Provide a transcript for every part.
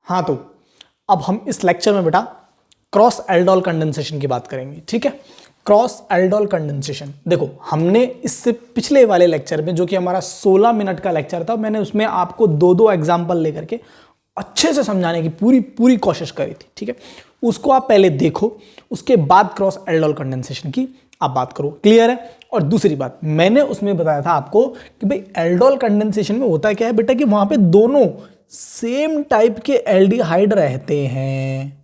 हाँ, तो अब हम इस लेक्चर में बेटा क्रॉस एल्डोल कंडेंसेशन की बात करेंगे, ठीक है। क्रॉस एल्डोल कंडेंसेशन, देखो हमने इससे पिछले वाले लेक्चर में, जो कि हमारा 16 मिनट का लेक्चर था, मैंने उसमें आपको दो दो एग्जाम्पल लेकर के अच्छे से समझाने की पूरी कोशिश करी थी, ठीक है। उसको आप पहले देखो, उसके बाद क्रॉस एल्डोल कंडेंसेशन की आप बात करो, क्लियर है। और दूसरी बात, मैंने उसमें बताया था आपको कि भाई एल्डोल कंडेंसेशन में होता क्या है बेटा, कि वहां पे दोनों सेम टाइप के एल्डिहाइड रहते हैं।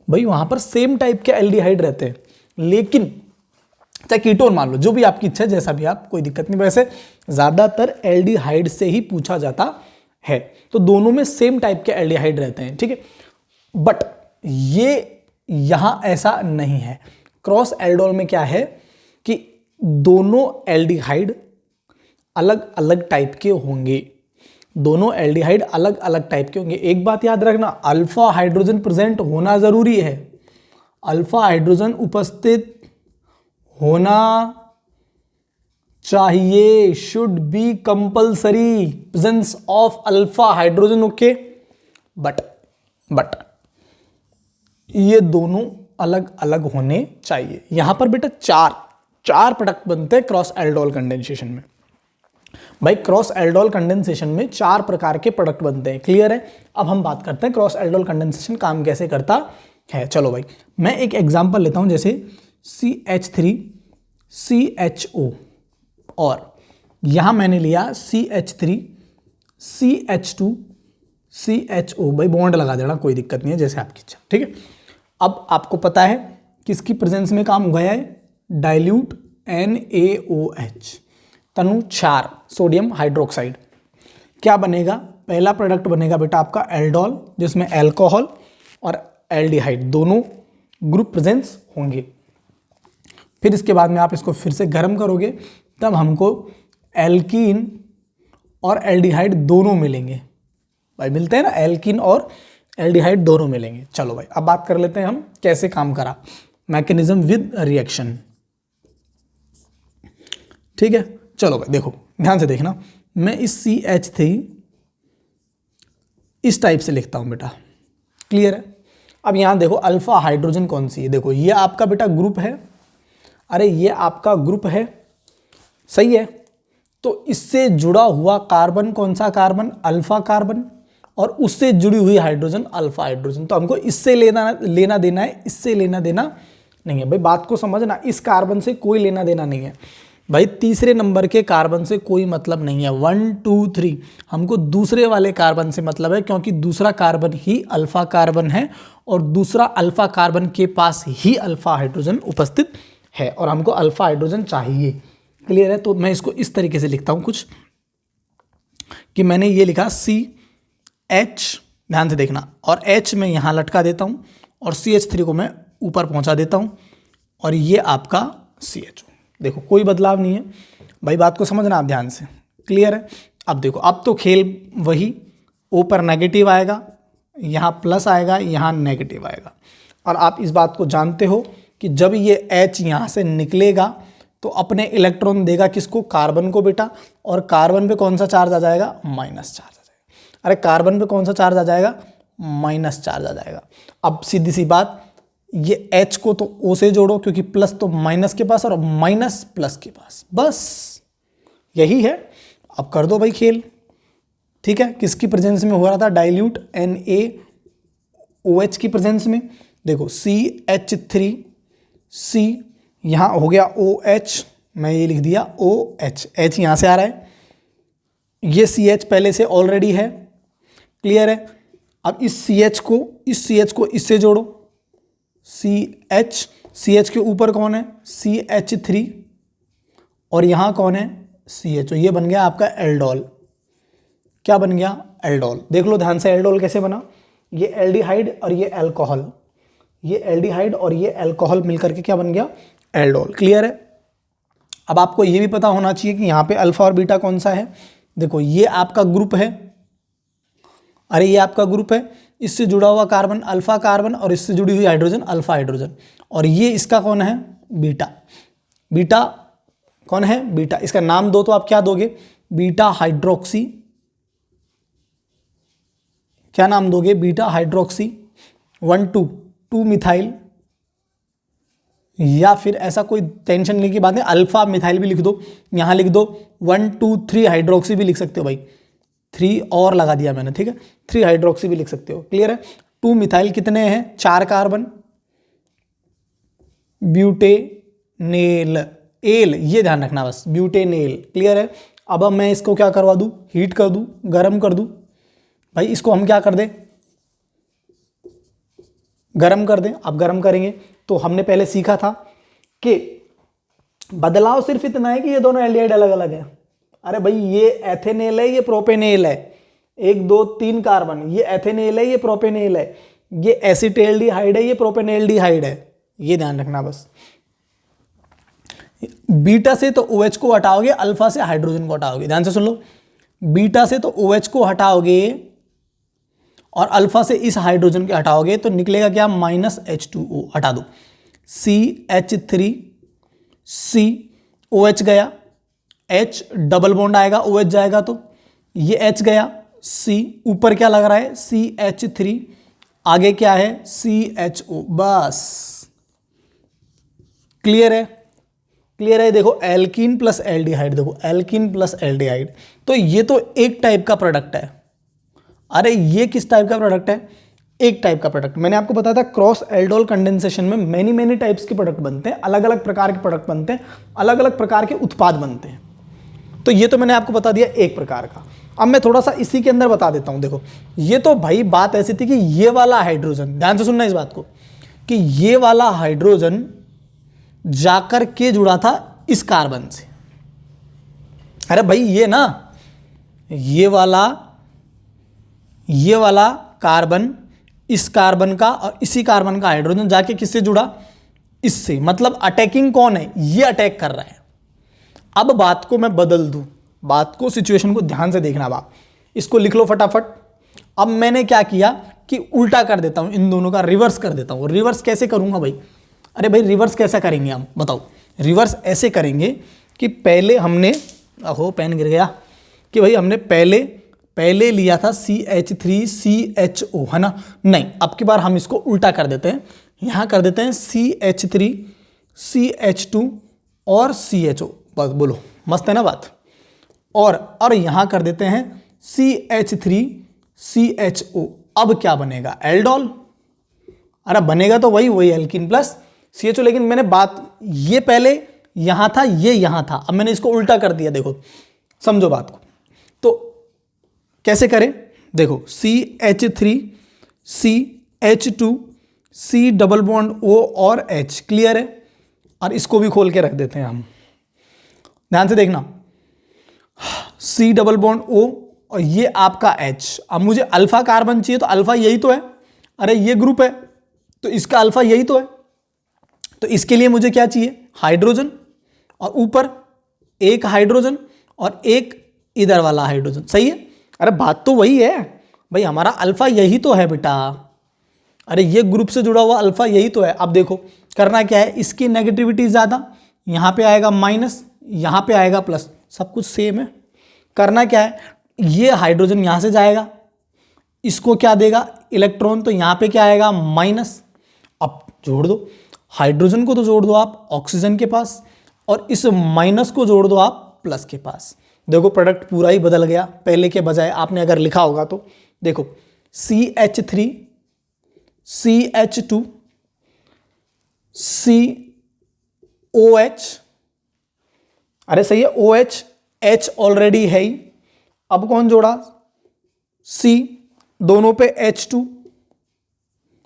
भाई वहां पर सेम टाइप के एल्डिहाइड रहते हैं, लेकिन चाहे कीटोन मान लो, जो भी आपकी इच्छा है, जैसा भी आप, कोई दिक्कत नहीं। वैसे ज्यादातर एल्डिहाइड से ही पूछा जाता है, तो दोनों में सेम टाइप के एल्डिहाइड रहते हैं, ठीक है। बट ये यहां ऐसा नहीं है। क्रॉस एल्डोल में क्या है कि दोनों एल्डिहाइड अलग अलग टाइप के होंगे, दोनों एल्डिहाइड अलग अलग टाइप के होंगे। एक बात याद रखना, अल्फा हाइड्रोजन प्रेजेंट होना जरूरी है, अल्फा हाइड्रोजन उपस्थित होना चाहिए, should be compulsory presence of alpha hydrogen, okay. But ये दोनों अलग अलग होने चाहिए। यहां पर बेटा चार प्रोडक्ट बनते हैं क्रॉस एल्डोल कंडेंसेशन में। भाई क्रॉस एल्डोल कंडेंसेशन में 4 प्रकार के प्रोडक्ट बनते हैं, क्लियर है। अब हम बात करते हैं क्रॉस एल्डोल कंडेंसेशन काम कैसे करता है। चलो भाई, मैं एक एग्जांपल लेता हूं, जैसे CH3CHO, और यहां मैंने लिया CH3CH2CHO। भाई बॉन्ड लगा देना, कोई दिक्कत नहीं है, जैसे आपकी इच्छा, ठीक है। अब आपको पता है किसकी प्रेजेंस में काम गया है, डाइल्यूट NaOH, तनु क्षार सोडियम हाइड्रोक्साइड। क्या बनेगा, पहला प्रोडक्ट बनेगा बेटा आपका एल्डोल, जिसमें अल्कोहल और एल्डिहाइड दोनों ग्रुप प्रेजेंस होंगे। फिर इसके बाद में आप इसको फिर से गर्म करोगे, तब हमको एल्कीन और एल्डिहाइड दोनों मिलेंगे। भाई मिलते हैं ना, एल्कीन और एल्डिहाइड दोनों मिलेंगे। चलो भाई, अब बात कर लेते हैं हम कैसे काम करा, मैकेनिज्म विद रिएक्शन, ठीक है। चलो भाई देखो, ध्यान से देखना, मैं इस CH3 इस टाइप से लिखता हूं बेटा, क्लियर है। अब यहां देखो अल्फा हाइड्रोजन कौन सी है, देखो ये आपका बेटा ग्रुप है, अरे ये आपका ग्रुप है, सही है। तो इससे जुड़ा हुआ कार्बन कौन सा कार्बन, अल्फा कार्बन, और उससे जुड़ी हुई हाइड्रोजन अल्फा हाइड्रोजन। तो हमको इससे लेना देना है, इससे लेना देना नहीं है। भाई बात को समझना, इस कार्बन से कोई लेना देना नहीं है भाई, तीसरे नंबर के कार्बन से कोई मतलब नहीं है। 1 2 3 हमको दूसरे वाले कार्बन से मतलब है, क्योंकि दूसरा कार्बन ही अल्फा कार्बन है और दूसरा अल्फा कार्बन के पास ही अल्फा हाइड्रोजन उपस्थित है, और हमको अल्फा हाइड्रोजन चाहिए, क्लियर है। तो मैं इसको इस तरीके से लिखता हूं कुछ, कि मैंने ये लिखा CH, ध्यान से देखना, और H में यहां लटका देता हूं, और CH3 को मैं ऊपर पहुंचा देता हूं, और ये आपका CHO। देखो कोई बदलाव नहीं है भाई, बात को समझना आप ध्यान से, क्लियर है। अब देखो, अब तो खेल वही, ऊपर नेगेटिव आएगा, यहाँ प्लस आएगा, यहाँ नेगेटिव आएगा। और आप इस बात को जानते हो कि जब ये H यहाँ से निकलेगा तो अपने इलेक्ट्रॉन देगा किसको, कार्बन को बेटा, और कार्बन पे कौन सा चार्ज आ जाएगा, माइनस चार्ज आ जाएगा। अरे कार्बन पे कौन सा चार्ज आ जाएगा, माइनस चार्ज आ जाएगा। अब सीधी सी बात, ये H को तो O से जोड़ो, क्योंकि प्लस तो माइनस के पास और माइनस प्लस के पास, बस यही है। अब कर दो भाई खेल, ठीक है। किसकी प्रेजेंस में हो रहा था, डाइल्यूट NaOH की प्रेजेंस में। देखो CH3C, यहां हो गया OH, मैं ये लिख दिया OH, H यहां से आ रहा है, ये CH पहले से ऑलरेडी है, क्लियर है। अब इस CH को इससे जोड़ो, CH के ऊपर कौन है, CH3, और यहां कौन है, CHO। ये बन गया आपका एल्डोल। क्या बन गया, एल्डोल। देख लो ध्यान से एल्डोल कैसे बना, ये एल्डिहाइड और ये अल्कोहल, ये एल्डिहाइड और ये अल्कोहल मिलकर के क्या बन गया, एल्डोल, क्लियर है। अब आपको ये भी पता होना चाहिए कि यहाँ पे अल्फा और बीटा कौन सा है। देखो ये आपका ग्रुप है, अरे ये आपका ग्रुप है, इससे जुड़ा हुआ कार्बन अल्फा कार्बन, और इससे जुड़ी हुई हाइड्रोजन अल्फा हाइड्रोजन, और ये इसका कौन है, बीटा। बीटा कौन है, बीटा। इसका नाम दो तो आप क्या दोगे, बीटा हाइड्रोक्सी, क्या नाम दोगे, बीटा हाइड्रोक्सी 1,2 मिथाइल, या फिर ऐसा कोई टेंशन लेने की बात नहीं, अल्फा मिथाइल भी लिख दो, यहां लिख दो 1,2,3 हाइड्रोक्सी भी लिख सकते हो भाई, 3 और लगा दिया मैंने, ठीक है, 3 हाइड्रोक्सी भी लिख सकते हो, क्लियर है। 2 मिथाइल कितने हैं, 4 कार्बन, ब्यूटेनेल, एल, ये ध्यान रखना बस, ब्यूटेनेल, क्लियर है। अब मैं इसको क्या करवा दूं, हीट कर दूं, गर्म कर दूं, भाई इसको हम क्या कर दें, गर्म कर दें। अब गर्म करेंगे तो हमने पहले सीखा था कि बदलाव सिर्फ इतना है कि ये दोनों एल्डिहाइड अलग अलग है। अरे भाई ये एथेनेल है, ये प्रोपेनेल है, 1 2 3 कार्बन, ये एथेनेल है, ये प्रोपेनेल है, ये एसिटेल्डिहाइड है, ये प्रोपेनेल्डिहाइड है, ये ध्यान रखना बस। बीटा से तो OH को हटाओगे, अल्फा से हाइड्रोजन को हटाओगे, ध्यान से सुन लो, बीटा से तो OH को हटाओगे और अल्फा से इस हाइड्रोजन को हटाओगे तो निकलेगा क्या, -H2O, हटा दो, CH3, C, OH गया, H डबल बॉन्ड आएगा, OH जाएगा तो ये H गया, C ऊपर क्या लग रहा है, CH3, आगे क्या है, CHO, बस क्लियर है, क्लियर है। देखो एल्कीन प्लस एल्डिहाइड, देखो एल्कीन प्लस एल्डिहाइड, तो ये तो एक टाइप का प्रोडक्ट है। अरे ये किस टाइप का प्रोडक्ट है, एक टाइप का प्रोडक्ट। मैंने आपको बताया था क्रॉस एल्डोल कंडेंसेशन में मैनी टाइप्स के प्रोडक्ट बनते हैं, अलग अलग प्रकार के प्रोडक्ट बनते हैं, अलग अलग प्रकार के उत्पाद बनते हैं। तो ये तो मैंने आपको बता दिया एक प्रकार का। अब मैं थोड़ा सा इसी के अंदर बता देता हूं। देखो ये तो भाई बात ऐसी थी कि ये वाला हाइड्रोजन, ध्यान से सुनना इस बात को, कि ये वाला हाइड्रोजन जाकर के जुड़ा था इस कार्बन से। अरे भाई ये ना, ये वाला कार्बन इस कार्बन का और इसी कार्बन का हाइड्रोजन जाके किससे जुड़ा, इससे, मतलब अटैकिंग कौन है, ये अटैक कर रहा है। अब बात को मैं बदल दूं, बात को, सिचुएशन को ध्यान से देखना बाप, इसको लिख लो फटाफट। अब मैंने क्या किया कि उल्टा कर देता हूं, इन दोनों का रिवर्स कर देता हूं। रिवर्स कैसे करूंगा भाई, अरे भाई रिवर्स कैसा करेंगे हम, बताओ। रिवर्स ऐसे करेंगे कि पहले हमने, अहो पेन गिर गया, कि भाई हमने पहले लिया था CH3CHO, है ना, नहीं, अब की बार हम इसको उल्टा कर देते हैं, यहां कर देते हैं CH3CH2 और CHO, बस बोलो, मस्त है ना बात। और यहां कर देते हैं CH3CHO। अब क्या बनेगा, एल्डोल। अरे बनेगा तो वही एल्कीन प्लस CHO, लेकिन मैंने बात, ये पहले यहां था, ये यहां था, अब मैंने इसको उल्टा कर दिया। देखो समझो बात को, तो कैसे करें, देखो CH3CH2 C double bond O और H, क्लियर है। और इसको भी खोल के रख देते हैं हम, ध्यान से देखना, C डबल बॉन्ड O और ये आपका H। अब मुझे अल्फा कार्बन चाहिए, तो अल्फा यही तो है, अरे ये ग्रुप है तो इसका अल्फा यही तो है, तो इसके लिए मुझे क्या चाहिए, हाइड्रोजन, और ऊपर एक हाइड्रोजन और एक इधर वाला हाइड्रोजन, सही है। अरे बात तो वही है भाई, हमारा अल्फा यही तो है बेटा, अरे ये ग्रुप से जुड़ा हुआ अल्फा यही तो है। अब देखो करना क्या है, इसकी नेगेटिविटी ज्यादा, यहां पे आएगा माइनस, यहां पे आएगा प्लस, सब कुछ सेम है। करना क्या है, ये हाइड्रोजन यहां से जाएगा, इसको क्या देगा, इलेक्ट्रॉन, तो यहां पे क्या आएगा, माइनस। अब जोड़ दो, हाइड्रोजन को तो जोड़ दो आप ऑक्सीजन के पास, और इस माइनस को जोड़ दो आप प्लस के पास। देखो प्रोडक्ट पूरा ही बदल गया, पहले के बजाय आपने अगर लिखा होगा तो देखो CH3 CH2 COH, अरे सही है, OH, H ऑलरेडी है ही, अब कौन जोड़ा, C, दोनों पे H2,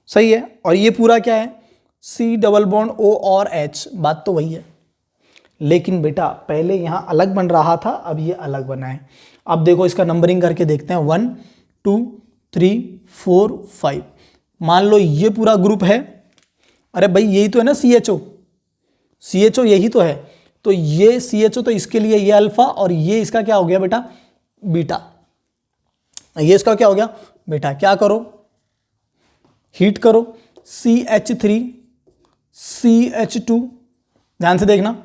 सही है, और ये पूरा क्या है, C डबल बॉन्ड O और H, बात तो वही है। लेकिन बेटा पहले यहां अलग बन रहा था, अब ये अलग बना है। अब देखो इसका नंबरिंग करके देखते हैं, 1 2 3 4 5। मान लो ये पूरा ग्रुप है, अरे भाई यही तो है ना CHO यही तो है, तो ये CHO, तो इसके लिए ये अल्फा, और ये इसका क्या हो गया बेटा, बीटा। ये इसका क्या हो गया बेटा, क्या करो, हीट करो, CH3 CH2, ध्यान से देखना,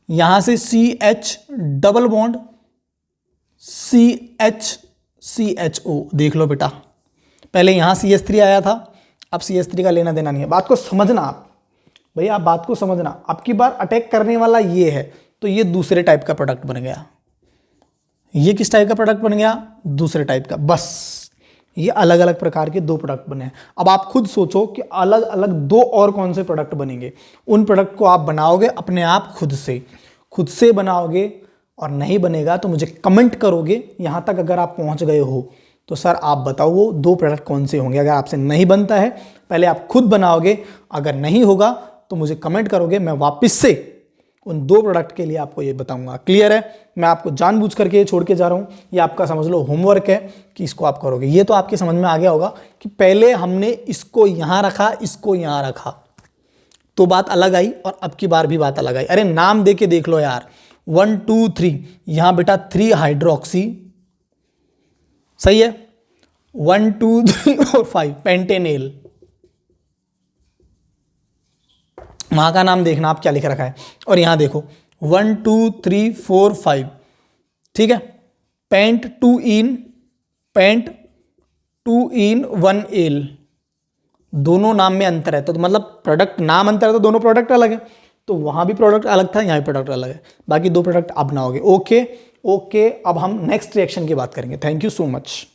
यहां से CH double bond CH CHO, देख लो बेटा, पहले यहाँ CH3 आया था, अब CH3 का लेना देना नहीं है। बात को समझना आप भैया, आप बात को समझना। अब की बार अटैक करने वाला ये है, तो ये दूसरे टाइप का प्रोडक्ट बन गया। ये किस टाइप का प्रोडक्ट बन गया? दूसरे टाइप का। बस ये अलग अलग प्रकार के दो प्रोडक्ट बने हैं। अब आप खुद सोचो कि अलग अलग दो और कौन से प्रोडक्ट बनेंगे। उन प्रोडक्ट को आप बनाओगे अपने आप खुद से बनाओगे, और नहीं बनेगा तो मुझे कमेंट करोगे। यहाँ तक अगर आप पहुँच गए हो तो सर आप बताओ वो दो प्रोडक्ट कौन से होंगे। अगर आपसे नहीं बनता है, पहले आप खुद बनाओगे, अगर नहीं होगा तो मुझे कमेंट करोगे, मैं वापस से उन दो प्रोडक्ट के लिए आपको ये बताऊंगा। क्लियर है? मैं आपको जानबूझ करके ये छोड़ के जा रहा हूँ, ये आपका समझ लो होमवर्क है कि इसको आप करोगे। ये तो आपके समझ में आ गया होगा कि पहले हमने इसको यहाँ रखा, इसको यहाँ रखा, तो बात अलग आई, और अब की बार भी बात अलग आई। अरे नाम दे के देख लो यार, 1 2 3, यहाँ बेटा 3 हाइड्रोक्सी, सही है, 1 2 3 और 5 पेंटेनेल। वहां का नाम देखना आप क्या लिख रखा है, और यहां देखो 1 2 3 4 5, ठीक है। पेंट 2 इन 1 एल, दोनों नाम में अंतर है, तो मतलब प्रोडक्ट नाम अंतर है तो दोनों प्रोडक्ट अलग है। तो वहां भी प्रोडक्ट अलग था, यहाँ भी प्रोडक्ट अलग है, बाकी दो प्रोडक्ट आप बनाओगे। ओके, अब हम नेक्स्ट रिएक्शन की बात करेंगे। Thank you so much.